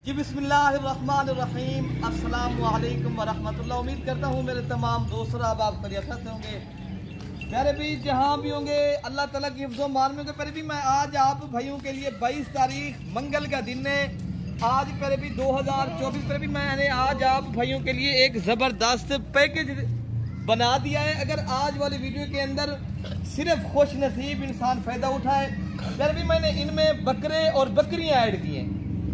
जी बिस्मिल्लाहिर्रहमानिर्रहीम, अस्सलामु अलैकुम वरहमतुल्लाह। उम्मीद करता हूँ मेरे तमाम दोस्त आप खैरियत से होंगे। प्यारे भी जहाँ भी होंगे अल्लाह ताला की हिफ्ज़ो मान में होंगे। प्यारे भी मैं आज आप भाइयों के लिए 22 तारीख मंगल का दिन है। आज प्यारे भी 2024 प्यारे भी मैंने आज आप भाइयों के लिए एक ज़बरदस्त पैकेज बना दिया है। अगर आज वाली वीडियो के अंदर सिर्फ खुश नसीब इंसान फ़ायदा उठाए। प्यारे भी मैंने इनमें बकरे और बकरियाँ ऐड की हैं।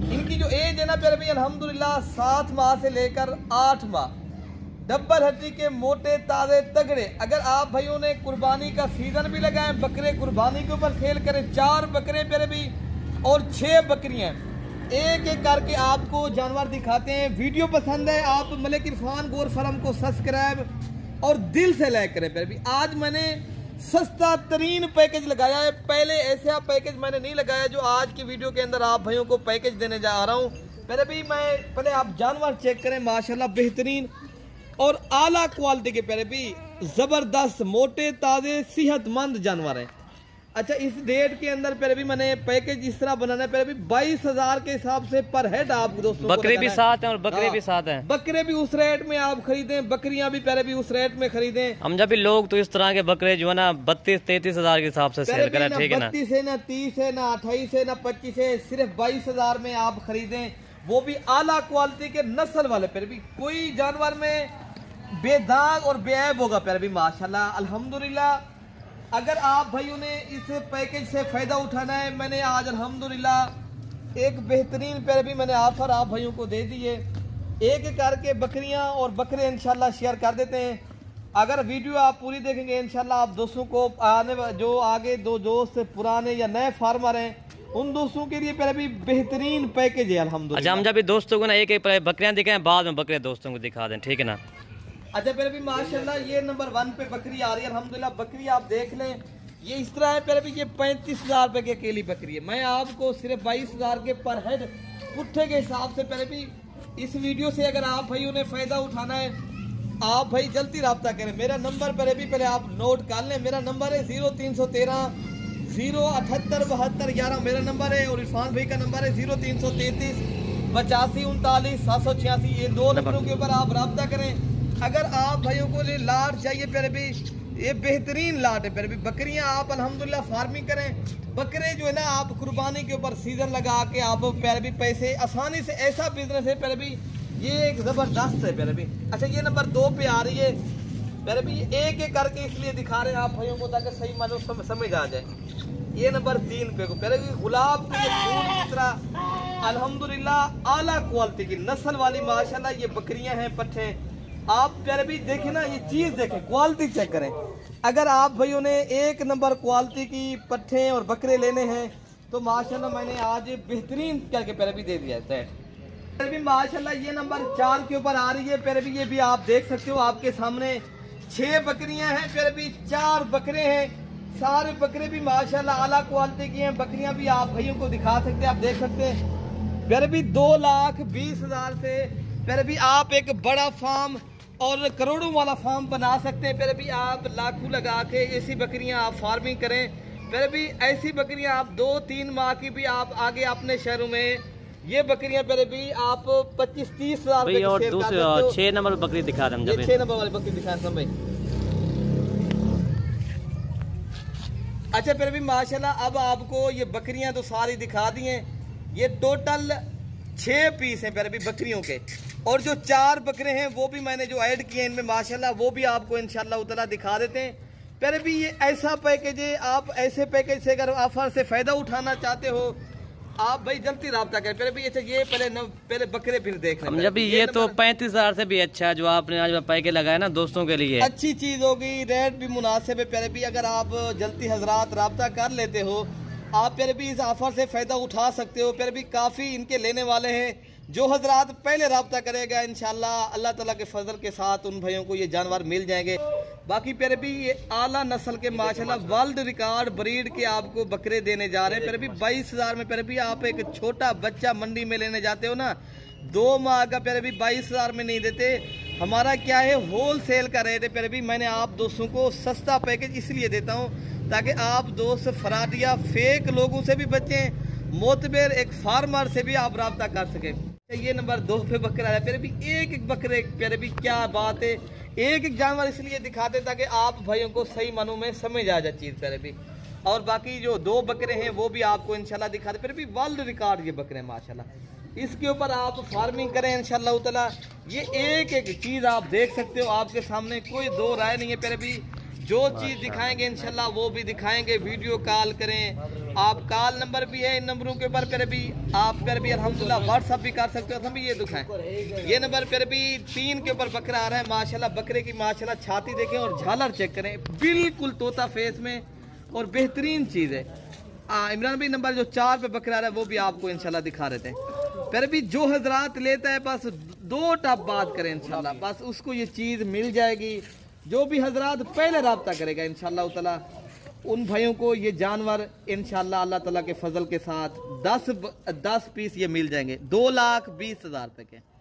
इनकी जो एज है ना प्यारे भी अल्हम्दुलिल्लाह 7 माह से लेकर 8 माह, डब्बल हड्डी के मोटे ताज़े तगड़े। अगर आप भाइयों ने कुर्बानी का सीजन भी लगाए, बकरे कुर्बानी के ऊपर सेल करें, 4 बकरे प्यारे भी और 6 बकरियां, एक एक करके आपको जानवर दिखाते हैं। वीडियो पसंद है आप मलिक इरफान गोर फार्म को सब्सक्राइब और दिल से लाइक करें। प्यारे भी आज मैंने सस्ता तरीन पैकेज लगाया है। पहले ऐसा पैकेज मैंने नहीं लगाया जो आज की वीडियो के अंदर आप भाइयों को पैकेज देने जा रहा हूँ। पहले आप जानवर चेक करें, माशाल्लाह बेहतरीन और आला क्वालिटी के प्यारे भी जबरदस्त मोटे ताजे सेहतमंद जानवर हैं। अच्छा, इस डेट के अंदर प्यारे भी मैंने पैकेज इस तरह बनाना है। प्यारे भी 22,000 के हिसाब से पर हेड आप दोस्तों बकरे भी साथ हैं और बकरे भी साथ हैं। बकरे भी उस रेट में आप खरीदें, बकरियां भी प्यारे भी उस रेट में खरीदें। हम जब भी लोग तो इस तरह के बकरे जो है ना 32-33 हजार के हिसाब से सेल करें, ठीक है ना। 32 है ना 30 है ना 28 है ना 25 है, सिर्फ 22,000 में आप खरीदें, वो भी आला क्वालिटी के नस्ल वाले। प्यारे भी कोई जानवर में बेदाग और बेऐब होगा प्यारे भी माशाल्लाह अल्हम्दुलिल्लाह। अगर आप भाइयों ने इस पैकेज से फायदा उठाना है, मैंने आज अल्हम्दुलिल्लाह एक बेहतरीन प्यारे भी मैंने ऑफर आप भाइयों को दे दी है। एक एक करके बकरियां और बकरे इंशाल्लाह शेयर कर देते हैं। अगर वीडियो आप पूरी देखेंगे इंशाल्लाह आप दोस्तों को जो आगे दो दोस्त पुराने या नए फार्मर हैं उन दोस्तों के लिए प्यारे भी बेहतरीन पैकेज है अल्हम्दुलिल्लाह। अच्छा, हम जब भी दोस्तों को ना एक एक बकरियां दिखाएं, बाद में बकरे दोस्तों को दिखा दें, ठीक है ना। अच्छा प्यारे भी माशाल्लाह ये नंबर 1 पे बकरी आ रही है अल्हम्दुलिल्लाह। बकरी आप देख लें, ये इस तरह है प्यारे भी, ये 35,000 रुपए की अकेली बकरी है। मैं आपको सिर्फ 22,000 के पर हेड पुट्ठे के हिसाब से प्यारे भी इस वीडियो से अगर आप भाइयों ने फायदा उठाना है, आप भाई जल्दी रब्ता करें। मेरा नंबर प्यारे भी पहले आप नोट कर लें। मेरा नंबर है 0313 078 72 11 मेरा नंबर है, और इरफान भाई का नंबर है 0333 85 39 786। ये 2 नंबरों के ऊपर आप रब्ता करें। अगर आप भाइयों को ये लाट चाहिए प्यारे भी, ये बेहतरीन लाट है प्यारे भी। बकरियां आप अल्हम्दुलिल्लाह फार्मिंग करें, बकरे जो है ना आप कुर्बानी के ऊपर सीजन लगा के आप प्यारे भी पैसे आसानी से, ऐसा बिजनेस है प्यारे भी, ये एक जबरदस्त है प्यारे भी। अच्छा, ये नंबर 2 पे आ रही है प्यारे भी, एक एक करके इसलिए दिखा रहे हैं आप भाइयों को ताकि सही मालूम समझ आ जाए। ये नंबर 3 पे को प्यारे भी गुलाब के फूल की तरह अल्हम्दुलिल्लाह आला क्वालिटी की नस्ल वाली माशाल्लाह ये बकरियां हैं, पट्ठे आप प्यारे भी देखें ना, ये चीज देखें, क्वालिटी चेक करें। अगर आप भाइयों ने 1 नंबर क्वालिटी की पट्ठे और बकरे लेने हैं तो माशाल्लाह मैंने आज बेहतरीन करके प्यारे भी दे दिया है। प्यारे भी माशाल्लाह ये नंबर 4 के ऊपर आ रही है प्यारे भी, ये भी आप देख सकते हो आपके सामने 6 बकरियां हैं प्यारे भी, 4 बकरे हैं, सारे बकरे भी माशाल्लाह आला क्वालिटी की हैं। बकरियां भी आप भाइयों को दिखा सकते हैं, आप देख सकते हैं प्यारे भी 2,20,000 से प्यारे भी आप एक बड़ा फार्म और करोड़ों वाला फार्म बना सकते हैं। प्यारे भी आप लाखों लगा के ऐसी बकरियां आप फार्मिंग करें। प्यारे भी ऐसी बकरियां आप 2-3 माह की भी आप आगे अपने शहरों में ये बकरियां प्यारे भी आप 25-30,000 रुपए और दूसरे 6 नंबर बकरी दिखा रहे हैं, 6 नंबर वाली बकरी दिखा रहे भाई। अच्छा प्यारे भी माशाल्लाह अब आपको ये बकरियां तो सारी दिखा दी हैं। ये टोटल 6 पीस हैं प्यारे भी बकरियों के, और जो 4 बकरे हैं वो भी मैंने जो ऐड किए हैं इनमें माशाल्लाह वो भी आपको इंशाल्लाह उतला दिखा देते हैं। प्यारे भी ये ऐसा पैकेज है, आप ऐसे पैकेज से अगर ऑफर से फायदा उठाना चाहते हो आप भाई जल्दी रब्ता करें। प्यारे भी अच्छा, ये पहले बकरे फिर देख लें। जब ये तो 35,000 से भी अच्छा है जो आपने आज पैकेज लगाया ना दोस्तों के लिए, अच्छी चीज होगी, रेट भी मुनासिब है। प्यारे भी अगर आप जल्दी हजरात रब्ता कर लेते हो आप प्यारे भी इस ऑफर से फायदा उठा सकते हो। प्यारे भी काफी इनके लेने वाले हैं। जो हजरात पहले रब्ता करेगा इंशाल्लाह अल्लाह ताला के फजल के साथ उन भाइयों को ये जानवर मिल जाएंगे। बाकी प्यारे भी ये आला नस्ल के माशाल्लाह वर्ल्ड रिकॉर्ड ब्रीड के आपको बकरे देने जा रहे हैं। प्यारे भी 22,000 में प्यारे भी आप एक छोटा बच्चा मंडी में लेने जाते हो ना 2 माह का, प्यारे भी 22,000 में नहीं देते। हमारा क्या है होल सेल का रेट है। प्यारे भी मैंने आप दोस्तों को सस्ता पैकेज इसलिए देता हूँ ताकि आप दोस्त फराडिया फेक लोगों से भी बचें, मोतबर एक फार्मर से भी आप रब्ता कर सकें। ये नंबर 2 पे बकरा है प्यारे भी, एक एक बकरे प्यारे भी क्या बात है, एक एक जानवर इसलिए दिखाते ताकि आप भाइयों को सही मानों में समझ आ जाए चीज प्यारे भी। और बाकी जो 2 बकरे हैं वो भी आपको इंशाल्लाह दिखाते प्यारे भी, वर्ल्ड रिकॉर्ड ये बकरे हैं माशाल्लाह। इसके ऊपर आप फार्मिंग करें इंशाल्लाह ताला। ये एक एक चीज आप देख सकते हो आपके सामने, कोई दो राय नहीं है प्यारे भी। जो चीज दिखाएंगे इंशाल्लाह वो भी दिखाएंगे। वीडियो कॉल करें, आप कॉल नंबर भी है इन नंबरों के ऊपर प्यारे भी, आप प्यारे भी अल्हम्दुलिल्लाह व्हाट्सअप भी कर सकते हो। हम भी ये दिखाएं, ये नंबर प्यारे भी 3 के ऊपर बकरा आ रहा है माशाल्लाह। बकरे की माशाल्लाह छाती देखें और झालर चेक करें, बिल्कुल तोता फेस में और बेहतरीन चीज है। इमरान भाई नंबर जो 4 पे बकरा आ रहा है वो भी आपको इंशाल्लाह दिखा रहे थे प्यारे भी। जो हजरात लेता है बस 2 टप बात करें इंशाल्लाह, बस उसको ये चीज मिल जाएगी। जो भी हजरात पहले राब्ता करेगा इंशाल्लाह ताला, उन भाइयों को ये जानवर इंशाल्लाह अल्लाह ताला के फजल के साथ 10 पीस ये मिल जाएंगे 2,20,000 रुपए के।